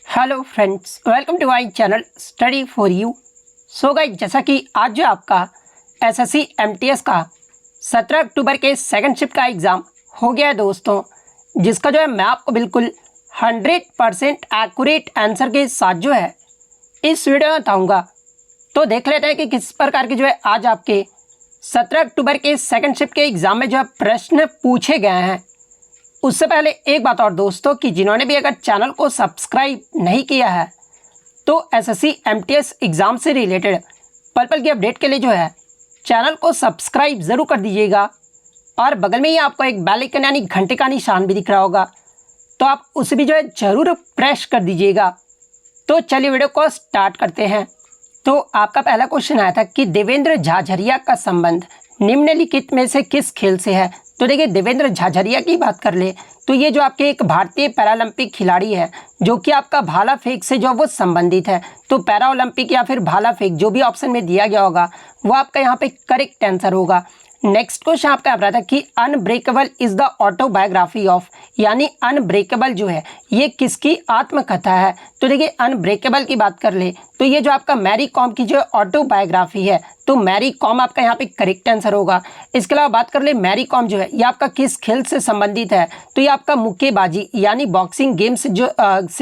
Hello friends, welcome to my channel study for you. So guys, जैसा कि आज जो आपका एसएससी एमटीएस का 17 अक्टूबर के सेकंड शिफ्ट का एग्ज़ाम हो गया है दोस्तों, जिसका जो है मैं आपको बिल्कुल 100% एक्यूरेट आंसर के साथ जो है इस वीडियो में बताऊँगा। तो देख लेते हैं कि किस प्रकार के जो है आज आपके 17 अक्टूबर के सेकंड शिफ्ट के एग्ज़ाम में जो है प्रश्न पूछे गए हैं। उससे पहले एक बात और दोस्तों, कि जिन्होंने भी अगर चैनल को सब्सक्राइब नहीं किया है तो एसएससी एमटीएस एग्ज़ाम से रिलेटेड पल पल की अपडेट के लिए जो है चैनल को सब्सक्राइब ज़रूर कर दीजिएगा। और बगल में ही आपको एक बेल आइकन यानी घंटे का निशान भी दिख रहा होगा, तो आप उसे भी जो है ज़रूर प्रेस कर दीजिएगा। तो चलिए वीडियो को स्टार्ट करते हैं। तो आपका पहला क्वेश्चन आया था कि देवेंद्र झाझरिया का संबंध निम्नलिखित में से किस खेल से है। तो देखिए, देवेंद्र झाझरिया की बात कर ले तो ये जो आपके एक भारतीय पैरालंपिक खिलाड़ी है जो कि आपका भाला फेंक से जो वो संबंधित है। तो पैरा ओलंपिक या फिर भाला फेंक जो भी ऑप्शन में दिया गया होगा वो आपका यहाँ पे करेक्ट आंसर होगा। नेक्स्ट क्वेश्चन आपका आ रहा था कि unbreakable is the autobiography of, यानी अनब्रेकेबल जो है ये किसकी आत्मकथा है। तो देखिए, अनब्रेकेबल की बात कर ले तो ये जो आपका मैरी कॉम की जो ऑटोबायोग्राफी है, तो मैरी कॉम आपका यहाँ पे करेक्ट आंसर होगा। इसके अलावा बात कर ले मैरी कॉम जो है ये आपका किस खेल से संबंधित है। तो ये आपका मुक्केबाजी यानी बॉक्सिंग गेम से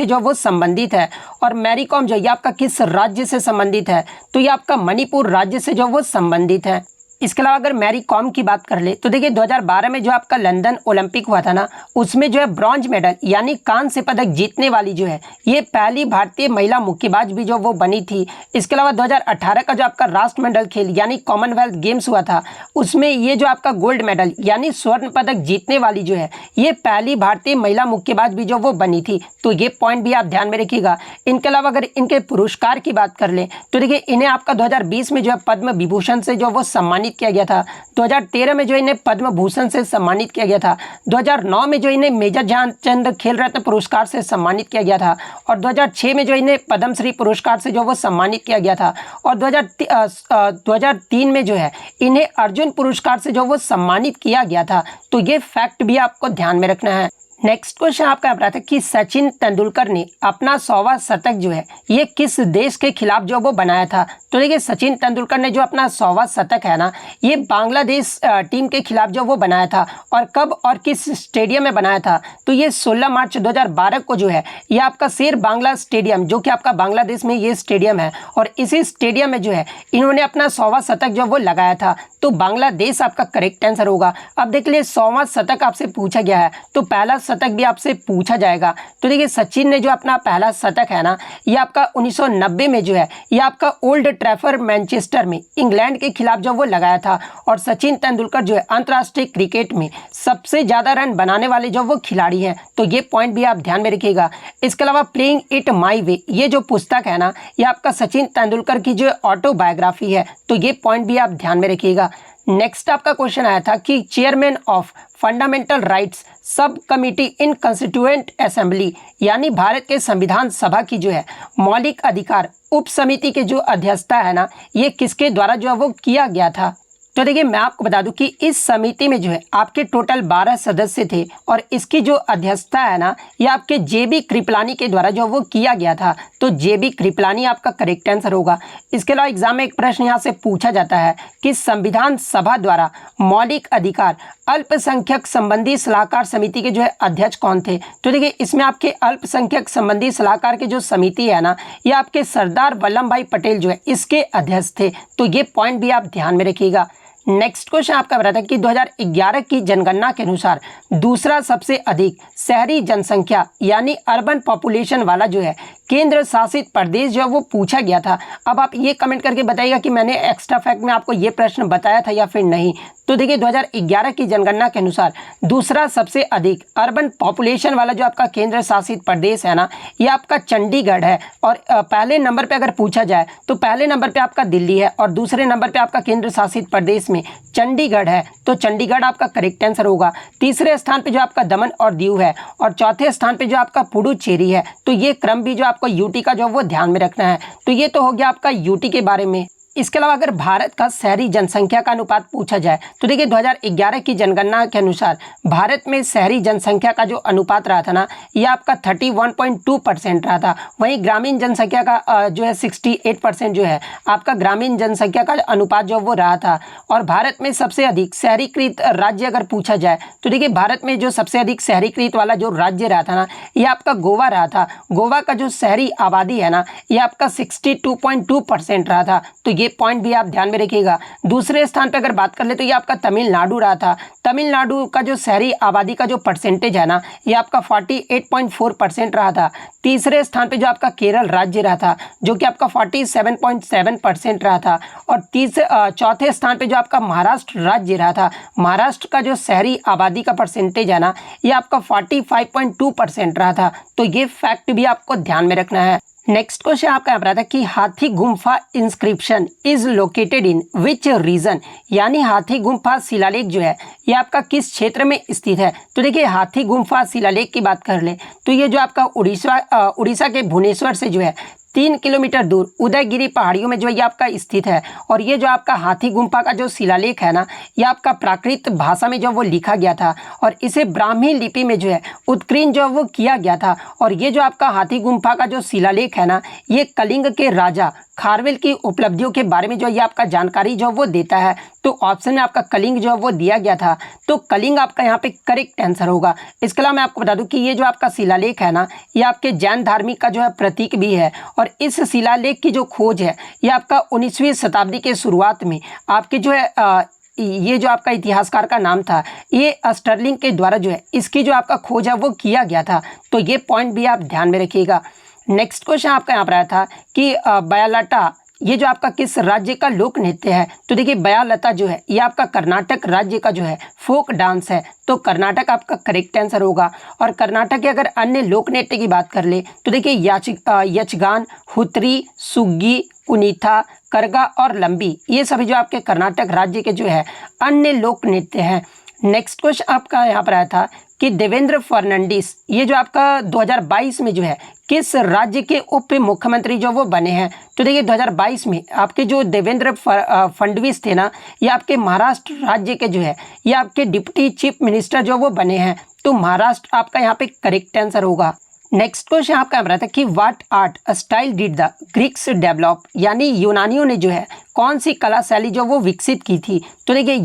जो वो संबंधित है। और मैरी कॉम जो ये आपका किस राज्य से संबंधित है। तो ये आपका मणिपुर राज्य से जो वो संबंधित है। इसके अलावा अगर मैरी कॉम की बात कर ले तो देखिए 2012 में जो आपका लंदन ओलंपिक हुआ था ना, उसमें जो है ब्रॉन्ज मेडल यानी कांस्य पदक जीतने वाली जो है ये पहली भारतीय महिला मुक्केबाज भी जो वो बनी थी। इसके अलावा 2018 का जो आपका राष्ट्रमंडल खेल यानी कॉमनवेल्थ गेम्स हुआ था, उसमें ये जो आपका गोल्ड मेडल यानी स्वर्ण पदक जीतने वाली जो है ये पहली भारतीय महिला मुक्केबाज भी जो वो बनी थी। तो ये पॉइंट भी आप ध्यान में रखिएगा। इनके अलावा अगर इनके पुरस्कार की बात कर ले तो देखिए इन्हें आपका 2020 में जो है पद्म विभूषण से जो वो सम्मानित किया गया था। 2013 में जो इन्हें पद्म भूषण से सम्मानित किया गया था। 2009 में जो इन्हें मेजर ध्यानचंद खेल रत्न पुरस्कार से सम्मानित किया गया था। और 2006 में जो इन्हें पद्मश्री पुरस्कार से जो वो सम्मानित किया गया था। और 2003 में जो है इन्हें अर्जुन पुरस्कार से जो वो सम्मानित किया गया था। तो ये फैक्ट भी आपको ध्यान में रखना है। नेक्स्ट क्वेश्चन आपका आ रहा था कि सचिन तेंदुलकर ने अपना 100वां शतक जो है ये किस देश के खिलाफ जो वो बनाया था। तो देखिए, सचिन तेंदुलकर ने जो अपना 100वां शतक है ना, ये बांग्लादेश टीम के खिलाफ जो वो बनाया था। और कब और किस स्टेडियम में बनाया था। तो ये 16 मार्च 2012 को जो है ये आपका शेर बांग्ला स्टेडियम जो कि आपका बांग्लादेश में ये स्टेडियम है, और इसी स्टेडियम में जो है इन्होंने अपना 100वां शतक जो वो लगाया था। तो बांग्लादेश आपका करेक्ट आंसर होगा। अब देख लीजिए, 100वां शतक आपसे पूछा गया है तो पहला शतक भी आपसे पूछा जाएगा। तो देखिए, सचिन ने जो अपना पहला शतक है ना, ये आपका 1990 में जो है ये आपका ओल्ड ट्रैफर्ड मैनचेस्टर में इंग्लैंड के खिलाफ जो वो लगाया था। और सचिन तेंदुलकर जो है अंतर्राष्ट्रीय क्रिकेट में सबसे ज्यादा रन बनाने वाले जो वो खिलाड़ी हैं। तो ये पॉइंट भी आप ध्यान में रखिएगा। इसके अलावा प्लेइंग इट माई वे ये जो पुस्तक है ना, ये आपका सचिन तेंदुलकर की जो ऑटोबायोग्राफी है। तो ये पॉइंट भी आप ध्यान में रखिएगा। नेक्स्ट आपका क्वेश्चन आया था कि चेयरमैन ऑफ फंडामेंटल राइट्स सब कमिटी इन कंस्टिट्यूएंट असेंबली, यानी भारत के संविधान सभा की जो है मौलिक अधिकार उप समिति के जो अध्यक्षता है ना, ये किसके द्वारा जो है वो किया गया था। तो देखिए, मैं आपको बता दूं कि इस समिति में जो है आपके टोटल 12 सदस्य थे। और इसकी जो अध्यक्षता है ना, ये आपके जेबी कृपलानी के द्वारा जो वो किया गया था। तो जेबी कृपलानी आपका करेक्ट आंसर होगा। इसके अलावा एग्जाम में एक प्रश्न यहाँ से पूछा जाता है कि संविधान सभा द्वारा मौलिक अधिकार अल्पसंख्यक संबंधी सलाहकार समिति के जो है अध्यक्ष कौन थे। तो देखिए, इसमें आपके अल्पसंख्यक संबंधी सलाहकार के जो समिति है ना, ये आपके सरदार वल्लभ भाई पटेल जो है इसके अध्यक्ष थे। तो ये पॉइंट भी आप ध्यान में रखिएगा। नेक्स्ट क्वेश्चन आपका बता था कि 2011 की जनगणना के अनुसार दूसरा सबसे अधिक शहरी जनसंख्या यानी अर्बन पॉपुलेशन वाला जो है केंद्र शासित प्रदेश जो है वो पूछा गया था। अब आप ये कमेंट करके बताइएगा कि मैंने एक्स्ट्रा फैक्ट में आपको ये प्रश्न बताया था या फिर नहीं। तो देखिए, 2011 की जनगणना के अनुसार दूसरा सबसे अधिक अर्बन पॉपुलेशन वाला जो आपका केंद्र शासित प्रदेश है ना, ये आपका चंडीगढ़ है। और पहले नंबर पे अगर पूछा जाए तो पहले नंबर पे आपका दिल्ली है और दूसरे नंबर पे आपका केंद्र शासित प्रदेश में चंडीगढ़ है। तो चंडीगढ़ आपका करेक्ट आंसर होगा। तीसरे स्थान पे जो आपका दमन और दीव है और चौथे स्थान पे जो आपका पुडुचेरी है। तो ये क्रम भी जो आपको यूटी का जो वो ध्यान में रखना है। तो ये तो हो गया आपका यूटी के बारे में। इसके अलावा अगर भारत का शहरी जनसंख्या का अनुपात पूछा जाए तो देखिए 2011 की जनगणना के अनुसार भारत में शहरी जनसंख्या का जो अनुपात रहा था ना, ये आपका 31.2% रहा था। वहीं ग्रामीण जनसंख्या का जो है 68% जो है आपका ग्रामीण जनसंख्या का अनुपात जो वो रहा था। और भारत में सबसे अधिक शहरीकृत राज्य अगर पूछा जाए तो देखिए भारत में जो सबसे अधिक शहरीकृत वाला जो राज्य रहा था ना, ये आपका गोवा रहा था। गोवा का जो शहरी आबादी है ना, ये आपका 62.2% रहा था। तो ये पॉइंट भी आप ध्यान में रखिएगा। दूसरे स्थान पर अगर बात कर ले तो ये आपका तमिलनाडु रहा था। तमिलनाडु का जो शहरी आबादी का जो परसेंटेज है ना, ये आपका 48.4% रहा था। तीसरे स्थान पे जो आपका केरल राज्य रहा था, जो कि आपका 47.7% रहा था। और चौथे स्थान पे जो आपका महाराष्ट्र राज्य रहा था, महाराष्ट्र का जो शहरी आबादी का परसेंटेज है ना, ये आपका 45.2% रहा था। तो ये फैक्ट भी आपको ध्यान में रखना है। नेक्स्ट क्वेश्चन आपका यहाँ पर आता है कि Hathi Gumpha inscription is located in which region, यानी हाथी गुम्फा शिलालेख जो है ये आपका किस क्षेत्र में स्थित है। तो देखिए हाथी गुम्फा शिलालेख की बात कर ले तो ये जो आपका उड़ीसा के भुवनेश्वर से जो है 3 किलोमीटर दूर उदयगिरी पहाड़ियों में जो है ये आपका स्थित है। और ये जो आपका हाथी गुम्फा का जो शिलालेख है ना, ये आपका प्राकृत भाषा में जो वो लिखा गया था और इसे ब्राह्मी लिपि में जो है उत्कीर्ण जो वो किया गया था। और ये जो आपका हाथी गुम्फा का जो शिलालेख है ना, ये कलिंग के राजा खारवेल की उपलब्धियों के बारे में जो ये आपका जानकारी जो वो देता है। तो ऑप्शन में आपका कलिंग जो है वो दिया गया था, तो कलिंग आपका यहाँ पे करेक्ट आंसर होगा। इसके अलावा मैं आपको बता दूं कि ये जो आपका शिलालेख है ना, ये आपके जैन धार्मिक का जो है प्रतीक भी है। और इस शिलालेख की जो खोज है ये आपका 19वीं शताब्दी के शुरुआत में आपके जो है ये जो आपका इतिहासकार का नाम था, ये स्टर्लिंग के द्वारा जो है इसकी जो आपका खोज है वो किया गया था। तो ये पॉइंट भी आप ध्यान में रखिएगा। नेक्स्ट क्वेश्चन आपका यहाँ पर आया था कि बयालटा ये जो आपका किस राज्य का लोक नृत्य है। तो देखिए बयालता जो है ये आपका कर्नाटक राज्य का जो है फोक डांस है। तो कर्नाटक आपका करेक्ट आंसर होगा। और कर्नाटक के अगर अन्य लोक नृत्य की बात कर ले तो देखिए यक्षगान, हुतरी, सुग्गी, कुनीथा, करगा और लंबी, ये सभी जो आपके कर्नाटक राज्य के जो है अन्य लोक नृत्य हैं। नेक्स्ट क्वेश्चन आपका यहाँ पर आया था कि देवेंद्र फर्नांडिस ये जो आपका 2022 में जो है किस राज्य के उप मुख्यमंत्री जो वो बने हैं। तो देखिए 2022 में आपके जो देवेंद्र फडणवीस थे ना, ये आपके महाराष्ट्र राज्य के जो है ये आपके डिप्टी चीफ मिनिस्टर जो वो बने हैं। तो महाराष्ट्र आपका यहाँ पे करेक्ट आंसर होगा। नेक्स्ट क्वेश्चन आपका रहा था कि what art style did the Greeks develop, यानी यूनानियों ने जो है कौन सी कला शैली जो वो विकसित की थी। तो देखिए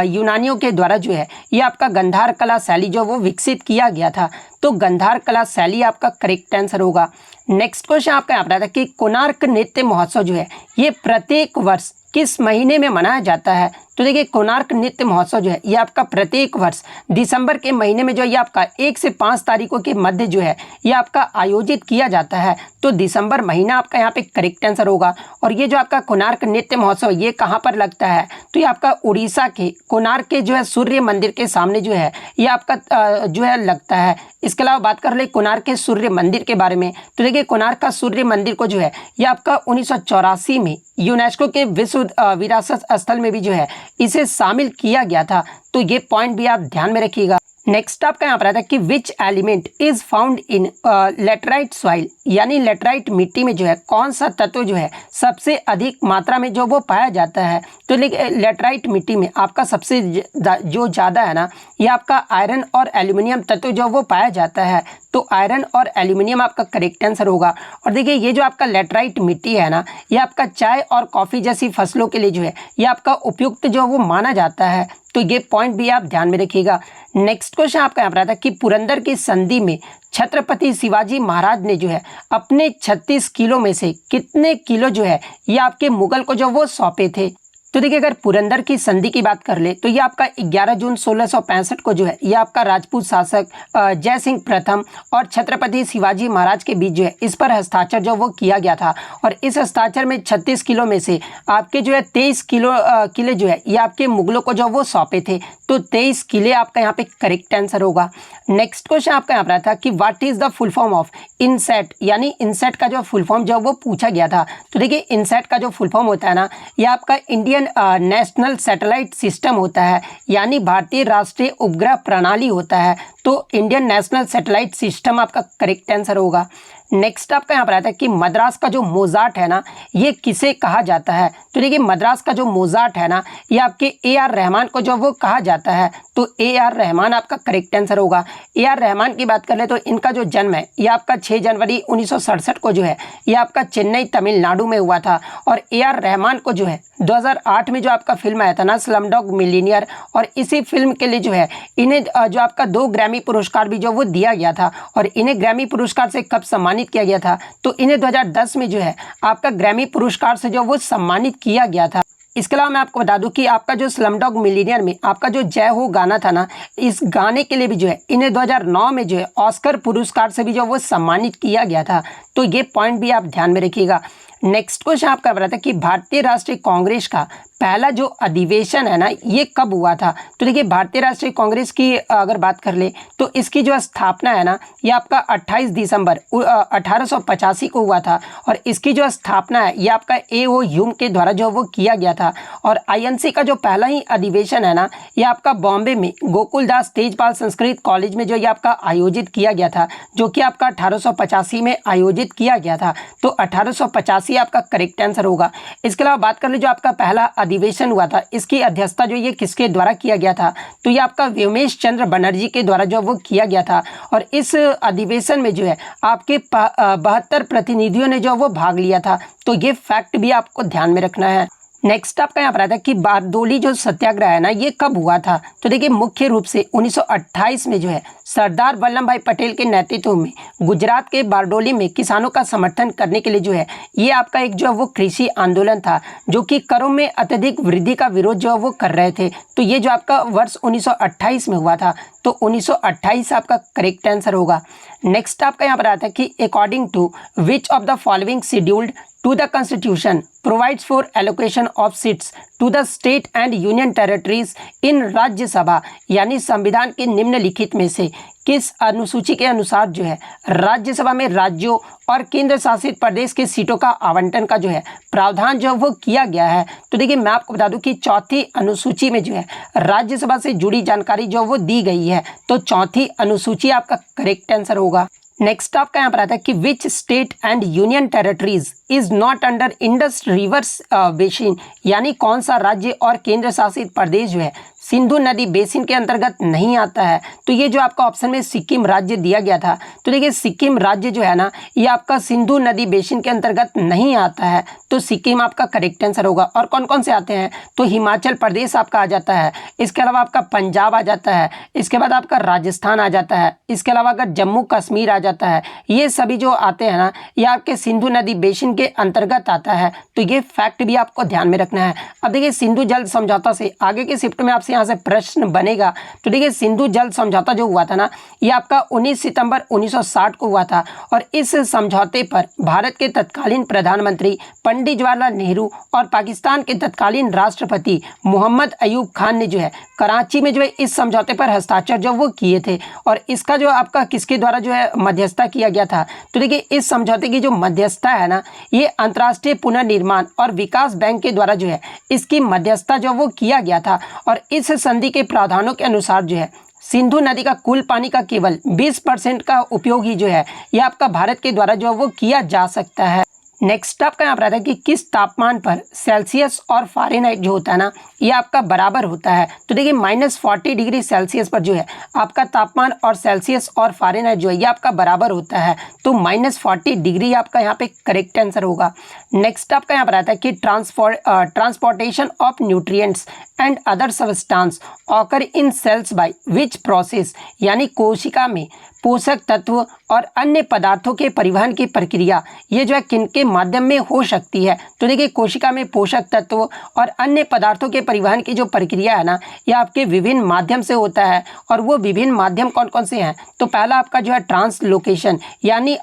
यूनानियों के द्वारा जो है ये आपका गंधार कला शैली जो वो विकसित किया गया था। तो गंधार कला शैली आपका करेक्ट आंसर होगा। नेक्स्ट क्वेश्चन आपका यहाँ पर आता है कि कोणार्क नृत्य महोत्सव जो है ये प्रत्येक वर्ष किस महीने में मनाया जाता है। तो देखिए कोणार्क नृत्य महोत्सव जो है ये आपका प्रत्येक वर्ष दिसंबर के महीने में जो ये आपका 1 से 5 तारीखों के मध्य जो है ये आपका आयोजित किया जाता है। तो दिसंबर महीना आपका यहाँ पे करेक्ट आंसर होगा। और ये जो आपका कोणार्क नृत्य महोत्सव ये कहाँ पर लगता है। तो ये आपका उड़ीसा के कोणार्क के जो है सूर्य मंदिर के सामने जो है ये आपका जो है लगता है। इसके अलावा बात कर ले कोणार्क के सूर्य मंदिर के बारे में। तो देखिए कोणार्क का सूर्य मंदिर को जो है ये आपका 1984 में यूनेस्को के विश्व विरासत स्थल में भी जो है इसे शामिल किया गया था। तो ये पॉइंट भी आप ध्यान में रखिएगा। नेक्स्ट आपका यहाँ पर आता है कि which element is found in laterite soil, यानी लेटराइट मिट्टी में जो है कौन सा तत्व जो है सबसे अधिक मात्रा में जो वो पाया जाता है। तो लेटराइट मिट्टी में आपका सबसे जो ज़्यादा है ना ये आपका आयरन और एल्यूमिनियम तत्व जो वो पाया जाता है। तो आयरन और एल्यूमिनियम आपका करेक्ट आंसर होगा। और देखिए ये जो आपका लेटराइट मिट्टी है ना ये आपका चाय और कॉफ़ी जैसी फसलों के लिए जो है ये आपका उपयुक्त जो वो माना जाता है। तो ये पॉइंट भी आप ध्यान में रखिएगा। नेक्स्ट क्वेश्चन आपका यहाँ पर आता है कि पुरंदर की संधि में छत्रपति शिवाजी महाराज ने जो है अपने 36 किलो में से कितने किलो जो है ये आपके मुगल को जो वो सौंपे थे। तो देखिए अगर पुरंदर की संधि की बात कर ले तो ये आपका 11 जून 1665 को जो है ये आपका राजपूत शासक जय सिंह प्रथम और छत्रपति शिवाजी महाराज के बीच जो है इस पर हस्ताक्षर जो वो किया गया था। और इस हस्ताक्षर में 36 किलो में से आपके जो है 23 किले जो है ये आपके मुगलों को जो वो सौंपे थे। तो 23 किले आपका यहाँ पे करेक्ट आंसर होगा। नेक्स्ट क्वेश्चन आपका यहाँ पर था कि what is the full form of INSAT, यानी इनसेट का जो फुल फॉर्म जो वो पूछा गया था। तो देखिए इनसेट का जो फुल फॉर्म होता है ना ये आपका इंडियन नेशनल सैटेलाइट सिस्टम होता है, यानी भारतीय राष्ट्रीय उपग्रह प्रणाली होता है। तो इंडियन नेशनल सैटेलाइट सिस्टम आपका करेक्ट आंसर होगा। नेक्स्ट आपका यहाँ पर आता है कि मद्रास का जो मोजार्ट है ना ये किसे कहा जाता है। तो देखिए मद्रास का जो मोजार्ट है ना ये आपके ए.आर. रहमान को जो वो कहा जाता है। तो ए.आर. रहमान आपका करेक्ट आंसर होगा। ए.आर. रहमान की बात कर ले तो इनका जो जन्म है ये आपका 6 जनवरी 1967 को जो है ये आपका चेन्नई तमिलनाडु में हुआ था। और ए.आर. रहमान को जो है 2008 में जो आपका फिल्म आया था ना स्लमडॉग मिलियनेयर, और इसी फिल्म के लिए जो है इन्हें जो आपका 2 ग्रैमी पुरस्कार भी जो वो दिया गया था। और इन्हें ग्रैमी पुरस्कार से कब सम्मानित किया गया था, तो इन्हें 2010 में जो है आपका ग्रैमी पुरस्कार से जो वो सम्मानित किया गया था। इसके अलावा मैं आपको बता दूं कि आपका जो स्लमडॉग मिलियनेयर में आपका जो जय हो गाना था ना, इस गाने के लिए भी जो है इन्हें 2009 में जो है ऑस्कर पुरस्कार से भी जो वो सम्मानित किया गया था। तो ये पॉइंट भी आप ध्यान में रखिएगा। नेक्स्ट क्वेश्चन आपका बता था कि भारतीय राष्ट्रीय कांग्रेस का पहला जो अधिवेशन है ना ये कब हुआ था। तो देखिए भारतीय राष्ट्रीय कांग्रेस की अगर बात कर ले तो इसकी जो स्थापना है ना ये आपका 28 दिसंबर 1885 को हुआ था। और इसकी जो स्थापना है ये आपका ए.ओ. ह्यूम के द्वारा जो वो किया गया था। और आईएनसी का जो पहला ही अधिवेशन है ना ये आपका बॉम्बे में गोकुलदास तेजपाल संस्कृत कॉलेज में जो ये आपका आयोजित किया गया था, जो कि आपका 1885 में आयोजित किया गया था। तो 1885 आपका करेक्ट आंसर होगा। इसके अलावा बात कर ले जो आपका पहला अधिवेशन हुआ था इसकी अध्यक्षता जो ये किसके द्वारा किया गया था, तो ये आपका व्योमेश चंद्र बनर्जी के द्वारा जो वो किया गया था। और इस अधिवेशन में जो है आपके 72 प्रतिनिधियों ने जो वो भाग लिया था। तो ये फैक्ट भी आपको ध्यान में रखना है। नेक्स्ट आपका यहाँ पर आता है कि बारडोली जो सत्याग्रह है ना ये कब हुआ था। तो देखिए मुख्य रूप से 1928 में जो है सरदार वल्लभ भाई पटेल के नेतृत्व में गुजरात के बारडोली में किसानों का समर्थन करने के लिए जो है ये आपका एक जो वो कृषि आंदोलन था, जो कि करों में अत्यधिक वृद्धि का विरोध जो वो कर रहे थे। तो ये जो आपका वर्ष 1928 में हुआ था। तो 1928 आपका करेक्ट आंसर होगा। नेक्स्ट आपका यहाँ पर आता है कि according to which of the following scheduled to the Constitution provides for allocation of seats to the state and union territories in Rajya Sabha, यानी संविधान के निम्नलिखित में से किस अनुसूची के अनुसार जो है राज्यसभा में राज्यों और केंद्र शासित प्रदेश के सीटों का आवंटन का जो है प्रावधान जो वो किया गया है। तो देखिए मैं आपको बता दूं कि चौथी अनुसूची में जो है राज्यसभा से जुड़ी जानकारी जो वो दी गई है। तो चौथी अनुसूची आपका करेक्ट आंसर होगा। नेक्स्ट आपका यहाँ पर आता है कि which state and union territories is not under Indus reverse basin, यानी कौन सा राज्य और केंद्र शासित प्रदेश जो है सिंधु नदी बेसिन के अंतर्गत नहीं आता है। तो ये जो आपका ऑप्शन में सिक्किम राज्य दिया गया था। तो देखिए सिक्किम राज्य जो है ना ये आपका सिंधु नदी बेसिन के अंतर्गत नहीं आता है। तो सिक्किम आपका करेक्ट आंसर होगा। और कौन कौन से आते हैं, तो हिमाचल प्रदेश आपका आ जाता है, इसके अलावा आपका पंजाब आ जाता है, इसके बाद आपका राजस्थान आ जाता है, इसके अलावा अगर जम्मू कश्मीर आ जाता है। ये सभी जो आते हैं ना ये आपके सिंधु नदी बेसिन के अंतर्गत आता है। तो ये फैक्ट भी आपको ध्यान में रखना है। अब देखिए सिंधु जल समझौता से आगे के शिफ्ट में आपसे यहाँ से प्रश्न बनेगा। तो देखिए सिंधु जल समझौता जो हुआ था ना ये आपका 19 सितंबर 1960 को हुआ था। और इस समझौते पर भारत के तत्कालीन प्रधानमंत्री पंडित जवाहरलाल नेहरू और पाकिस्तान के तत्कालीन राष्ट्रपति मोहम्मद अयूब खान ने जो है कराची में जो है इस समझौते पर हस्ताक्षर जो वो किए थे। और इसका जो आपका किसके द्वारा जो है मध्यस्थता किया गया था, तो देखिए इस समझौते की जो मध्यस्थता है ना ये अंतर्राष्ट्रीय पुनर्निर्माण और विकास बैंक के द्वारा जो है इसकी मध्यस्थता जो वो किया गया था। और इस संधि के प्रावधानों के अनुसार जो है सिंधु नदी का कुल पानी का केवल 20% का उपयोग ही जो है ये आपका भारत के द्वारा जो वो किया जा सकता है। नेक्स्ट आपका यहाँ पर आता है कि किस तापमान पर सेल्सियस और फ़ारेनहाइट जो होता है ना ये आपका बराबर होता है। तो देखिए -40 डिग्री सेल्सियस पर जो है आपका तापमान और सेल्सियस और फ़ारेनहाइट जो है ये आपका बराबर होता है। तो -40 डिग्री आपका यहाँ पे करेक्ट आंसर होगा। नेक्स्ट आपका यहाँ पर आता है कि transportation of nutrients and other substance occur in cells by which process, यानी कोशिका में पोषक तत्व और अन्य पदार्थों के परिवहन की प्रक्रिया ये जो है किनके माध्यम में हो सकती है। तो देखिए कोशिका में पोषक तत्व और अन्य पदार्थों के परिवहन की जो प्रक्रिया है ना ये आपके विभिन्न माध्यम से होता है। और वो विभिन्न माध्यम कौन कौन से हैं, तो पहला आपका जो है ट्रांसलोकेशन यानी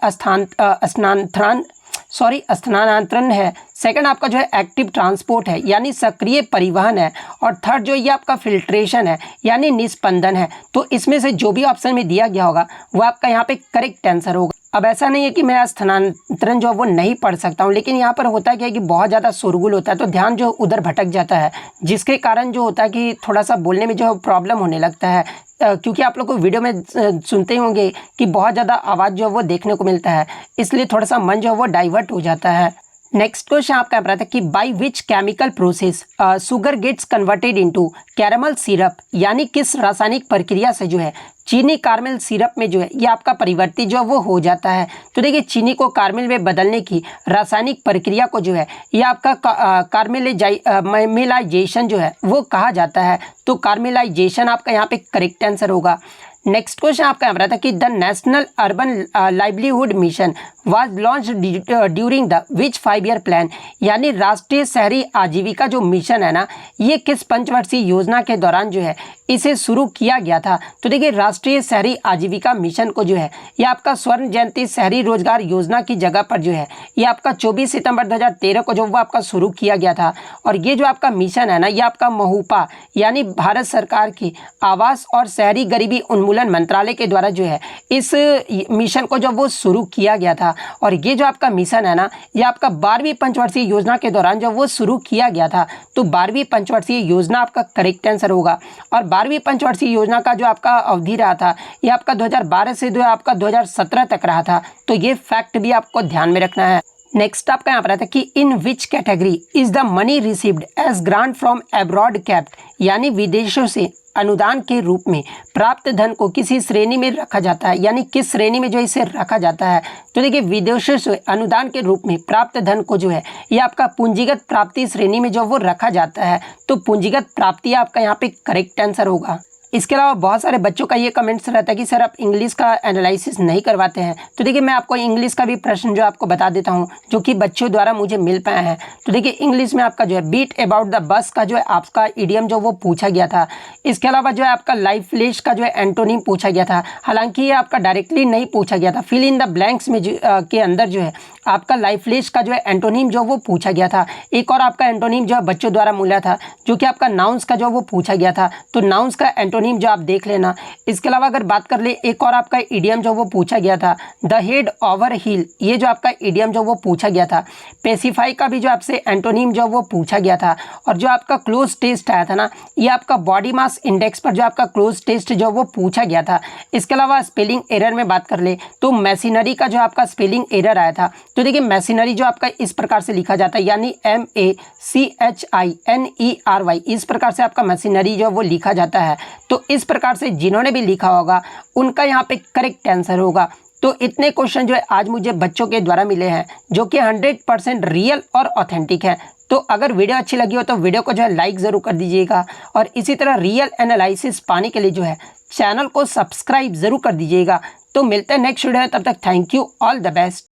स्थानांतरण है। सेकंड आपका जो है एक्टिव ट्रांसपोर्ट है यानी सक्रिय परिवहन है। और थर्ड जो ये आपका फिल्ट्रेशन है यानी निस्पंदन है। तो इसमें से जो भी ऑप्शन में दिया गया होगा वो आपका यहाँ पे करेक्ट आंसर होगा। अब ऐसा नहीं है कि मैं स्थानांतरण जो वो नहीं पढ़ सकता हूँ, लेकिन यहाँ पर होता क्या है कि बहुत ज़्यादा शोरगुल होता है तो ध्यान जो उधर भटक जाता है, जिसके कारण जो होता है कि थोड़ा सा बोलने में जो प्रॉब्लम होने लगता है। क्योंकि आप लोग को वीडियो में सुनते होंगे कि बहुत ज़्यादा आवाज़ जो है वो देखने को मिलता है, इसलिए थोड़ा सा मन जो है वो डाइवर्ट हो जाता है। नेक्स्ट क्वेश्चन आपका रहा था कि by which chemical process sugar gets converted into caramel syrup, यानी किस रासायनिक प्रक्रिया से जो है चीनी कार्मेल सिरप में जो है ये आपका परिवर्तित जो है वो हो जाता है। तो देखिए चीनी को कार्मेल में बदलने की रासायनिक प्रक्रिया को जो है ये आपका कार्मेलाइजेशन जो है वो कहा जाता है। तो कार्मेलाइजेशन आपका यहाँ पे करेक्ट आंसर होगा। नेक्स्ट क्वेश्चन आपका यहाँ रहा था कि the national urban livelihood mission was launch during the which 5 year plan, यानी राष्ट्रीय शहरी आजीविका जो मिशन है ना, ये किस पंचवर्षीय योजना के दौरान जो है इसे शुरू किया गया था। तो देखिए राष्ट्रीय शहरी आजीविका मिशन को जो है ये आपका स्वर्ण जयंती शहरी रोजगार योजना की जगह पर जो है ये आपका 24 सितंबर 2013 को जो वो आपका शुरू किया गया था। और ये जो आपका मिशन है ना, ये आपका महूपा यानी भारत सरकार की आवास और शहरी गरीबी उन्मूलन मंत्रालय के द्वारा जो है इस मिशन को जो वो शुरू किया गया था। और ये जो आपका मिशन है ना, ये आपका 12वीं पंचवर्षीय योजना के दौरान जब वो शुरू किया गया था। तो 12वीं पंचवर्षीय योजना आपका करेक्ट आंसर होगा। और 12वीं पंचवर्षीय योजना का जो आपका अवधि रहा था ये आपका 2012 से जो आपका 2017 तक रहा था। तो ये फैक्ट भी आपको ध्यान में रखना है। नेक्स्ट आपका यहाँ पर आता है कि in which category is the money received as grant from abroad kept, यानी विदेशों से अनुदान के रूप में प्राप्त धन को किसी श्रेणी में रखा जाता है, यानी किस श्रेणी में जो इसे रखा जाता है। तो देखिए विदेशों से अनुदान के रूप में प्राप्त धन को जो है ये आपका पूंजीगत प्राप्ति श्रेणी में जो वो रखा जाता है। तो पूंजीगत प्राप्ति आपका यहाँ पे करेक्ट आंसर होगा। इसके अलावा बहुत सारे बच्चों का ये कमेंट्स रहता है कि सर आप इंग्लिश का एनालिसिस नहीं करवाते हैं। तो देखिए मैं आपको इंग्लिश का भी प्रश्न जो आपको बता देता हूँ जो कि बच्चों द्वारा मुझे मिल पाया है। तो देखिए इंग्लिश में आपका जो है बीट अबाउट द बस का जो है आपका इडियम जो वो पूछा गया था। इसके अलावा जो है आपका लाइफलेस का जो है एंटोनिम पूछा गया था। हालांकि ये आपका डायरेक्टली नहीं पूछा गया था, फिल इन द ब्लैंक्स में के अंदर जो है आपका लाइफलेस का जो है एंटोनिम जो वो पूछा गया था। एक और आपका एंटोनिम जो है बच्चों द्वारा मिला था जो कि आपका नाउन्स का जो वो पूछा गया था। तो नाउन्स का एंटोनिम जो आप देख लेना। इसके अलावा अगर बात कर ले एक और आपका इडियम जो वो पूछा गया था द हेड ओवर हील, ये जो आपका इडियम जो वो पूछा गया था। पेसिफाई का भी जो आपसे एंटोनिम जो वो पूछा गया था। और जो आपका क्लोज टेस्ट आया था ना, ये आपका बॉडी मास इंडेक्स पर जो आपका क्लोज टेस्ट जो वो पूछा गया था। इसके अलावा स्पेलिंग एरर में बात कर ले तो मैशिनरी का जो आपका स्पेलिंग एरर आया था। तो देखिए मैशिनरी जो आपका इस प्रकार से लिखा जाता है, यानी MACHINERY, इस प्रकार से आपका मैशिनरी जो वो लिखा जाता है। तो इस प्रकार से जिन्होंने भी लिखा होगा उनका यहाँ पे करेक्ट आंसर होगा। तो इतने क्वेश्चन जो है आज मुझे बच्चों के द्वारा मिले हैं जो कि 100% रियल और ऑथेंटिक है। तो अगर वीडियो अच्छी लगी हो तो वीडियो को जो है लाइक ज़रूर कर दीजिएगा और इसी तरह रियल एनालिसिस पाने के लिए जो है चैनल को सब्सक्राइब ज़रूर कर दीजिएगा। तो मिलते हैं नेक्स्ट वीडियो में, तब तक thank you, all the best.